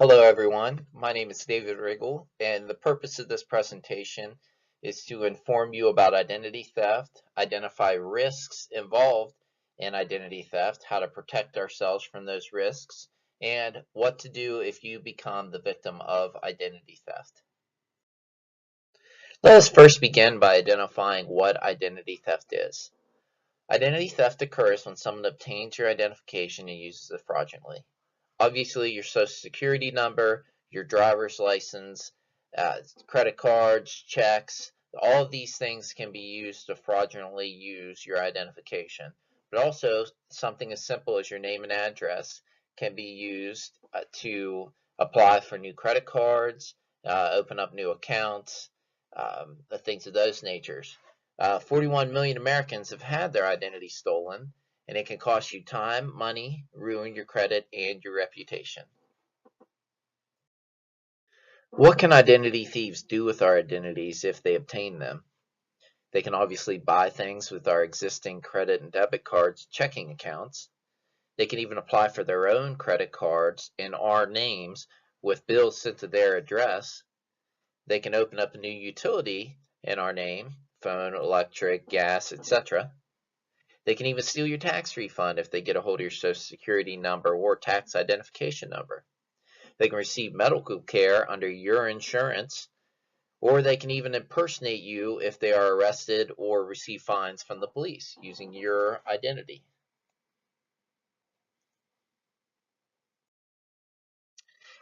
Hello everyone, my name is David Riggle, and the purpose of this presentation is to inform you about identity theft, identify risks involved in identity theft, how to protect ourselves from those risks, and what to do if you become the victim of identity theft. Let us first begin by identifying what identity theft is. Identity theft occurs when someone obtains your identification and uses it fraudulently. Obviously, your social security number, your driver's license, credit cards, checks, all of these things can be used to fraudulently use your identification. But also, something as simple as your name and address can be used to apply for new credit cards, open up new accounts, things of those natures. 41 million Americans have had their identity stolen, and it can cost you time, money, ruin your credit, and your reputation. What can identity thieves do with our identities if they obtain them? They can obviously buy things with our existing credit and debit cards, checking accounts. They can even apply for their own credit cards in our names with bills sent to their address. They can open up a new utility in our name, phone, electric, gas, etc. They can even steal your tax refund if they get a hold of your social security number or tax identification number. They can receive medical care under your insurance, or they can even impersonate you if they are arrested or receive fines from the police using your identity.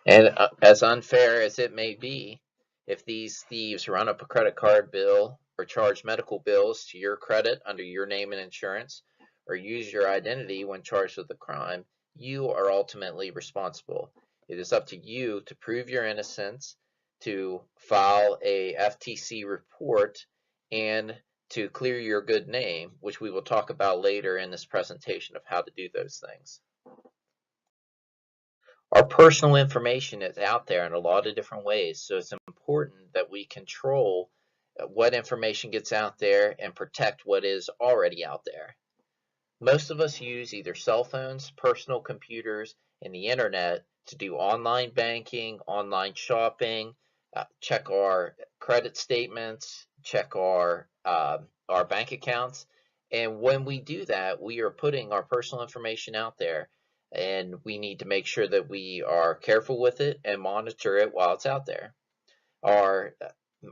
And as unfair as it may be, if these thieves run up a credit card bill or charge medical bills to your credit under your name and insurance, or use your identity when charged with a crime, you are ultimately responsible. It is up to you to prove your innocence, to file a FTC report, and to clear your good name, which we will talk about later in this presentation of how to do those things. Our personal information is out there in a lot of different ways, so it's important that we control what information gets out there and protect what is already out there. Most of us use either cell phones, personal computers, and the internet to do online banking, online shopping, check our credit statements, check our bank accounts. And when we do that, we are putting our personal information out there, and we need to make sure that we are careful with it and monitor it while it's out there. Our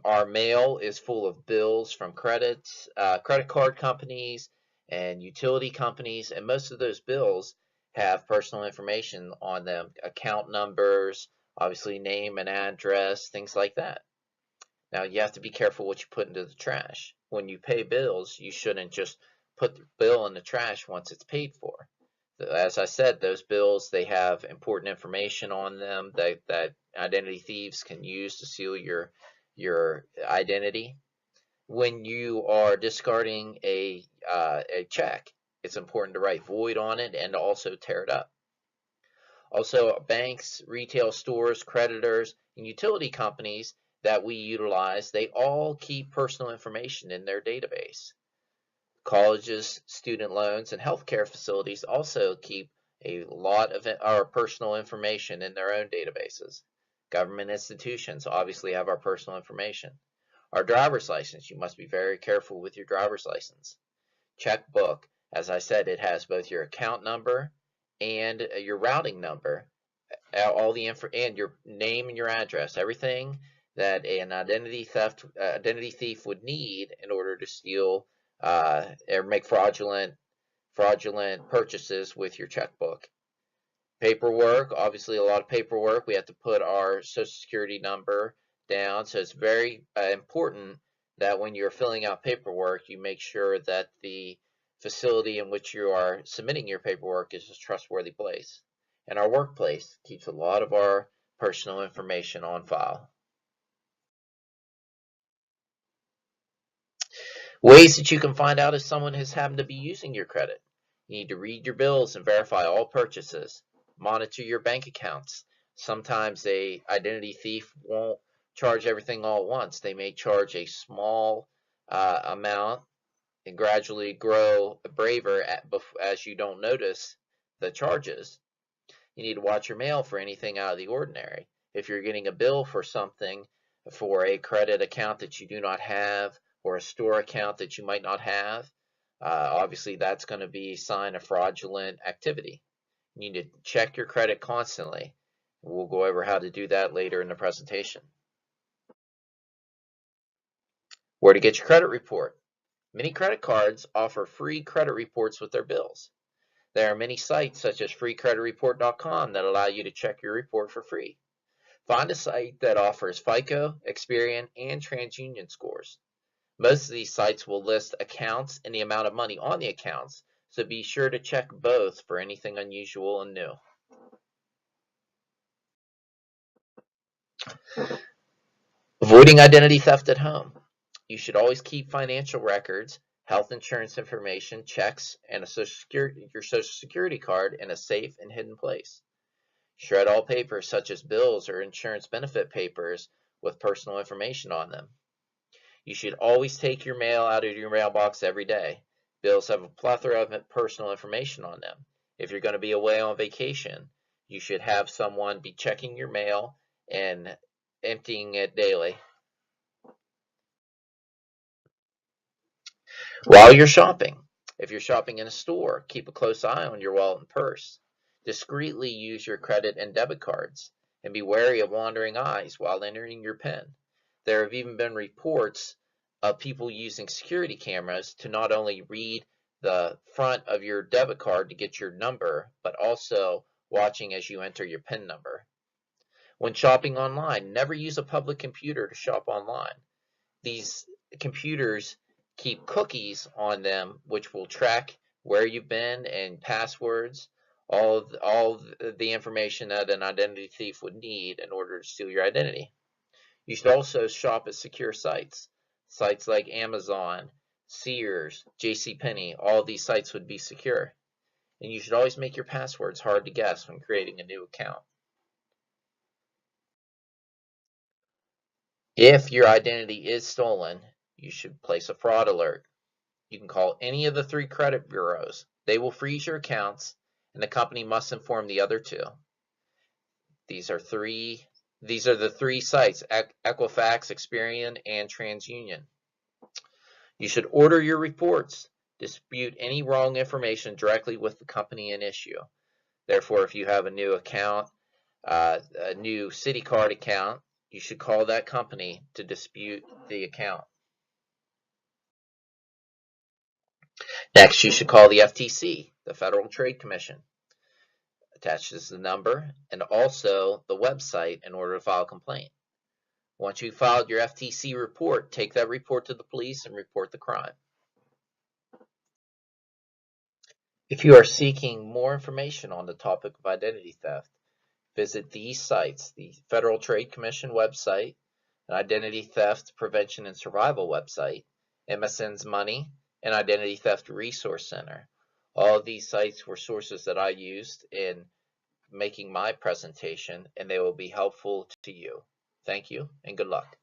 our mail is full of bills from credit card companies and utility companies, and most of those bills have personal information on them, account numbers, obviously name and address, things like that. Now, you have to be careful what you put into the trash. When you pay bills, you shouldn't just put the bill in the trash once it's paid for. As I said, those bills, they have important information on them that identity thieves can use to steal your identity. When you are discarding a check, it's important to write void on it and to also tear it up. Also, banks, retail stores, creditors, and utility companies that we utilize, they all keep personal information in their database. Colleges, student loans, and healthcare facilities also keep a lot of our personal information in their own databases. Government institutions obviously have our personal information. Our driver's license, you must be very careful with your driver's license. Checkbook, as I said, it has both your account number and your routing number, all the info, and your name and your address, everything that an identity thief would need in order to steal or make fraudulent purchases with your checkbook. Paperwork, obviously a lot of paperwork. We have to put our social security number down, so it's very important that when you're filling out paperwork, you make sure that the facility in which you are submitting your paperwork is a trustworthy place. And our workplace keeps a lot of our personal information on file. Ways that you can find out if someone has happened to be using your credit. You need to read your bills and verify all purchases. Monitor your bank accounts. Sometimes a identity thief won't charge everything all at once. They may charge a small amount and gradually grow braver as you don't notice the charges. You need to watch your mail for anything out of the ordinary. If you're getting a bill for something, for a credit account that you do not have, or a store account that you might not have, obviously that's going to be a sign of fraudulent activity. You need to check your credit constantly. We'll go over how to do that later in the presentation. Where to get your credit report. Many credit cards offer free credit reports with their bills. There are many sites such as freecreditreport.com that allow you to check your report for free. Find a site that offers FICO, Experian, and TransUnion scores. Most of these sites will list accounts and the amount of money on the accounts, so be sure to check both for anything unusual and new. Avoiding identity theft at home. You should always keep financial records, health insurance information, checks, and your Social Security card in a safe and hidden place. Shred all papers such as bills or insurance benefit papers with personal information on them. You should always take your mail out of your mailbox every day. Bills have a plethora of personal information on them. If you're going to be away on vacation, you should have someone be checking your mail and emptying it daily. While you're shopping, if you're shopping in a store, keep a close eye on your wallet and purse. Discreetly use your credit and debit cards, and be wary of wandering eyes while entering your PIN. There have even been reports of people using security cameras to not only read the front of your debit card to get your number, but also watching as you enter your PIN number. When shopping online, never use a public computer to shop online. These computers keep cookies on them which will track where you've been and passwords, all the information that an identity thief would need in order to steal your identity. You should also shop at secure sites. Sites like Amazon, Sears, JCPenney, all of these sites would be secure. And you should always make your passwords hard to guess when creating a new account. If your identity is stolen, you should place a fraud alert. You can call any of the 3 credit bureaus. They will freeze your accounts, and the company must inform the other 2. These are the 3 sites: Equifax, Experian, and TransUnion. You should order your reports. Dispute any wrong information directly with the company in issue. Therefore, if you have a new account, a new CitiCard account, you should call that company to dispute the account. Next, you should call the FTC, the Federal Trade Commission. Attached is the number and also the website in order to file a complaint. Once you've filed your FTC report, take that report to the police and report the crime. If you are seeking more information on the topic of identity theft, visit these sites: the Federal Trade Commission website, an Identity Theft Prevention and Survival website, MSN's Money, and Identity Theft Resource Center. All of these sites were sources that I used in making my presentation, and they will be helpful to you. Thank you and good luck.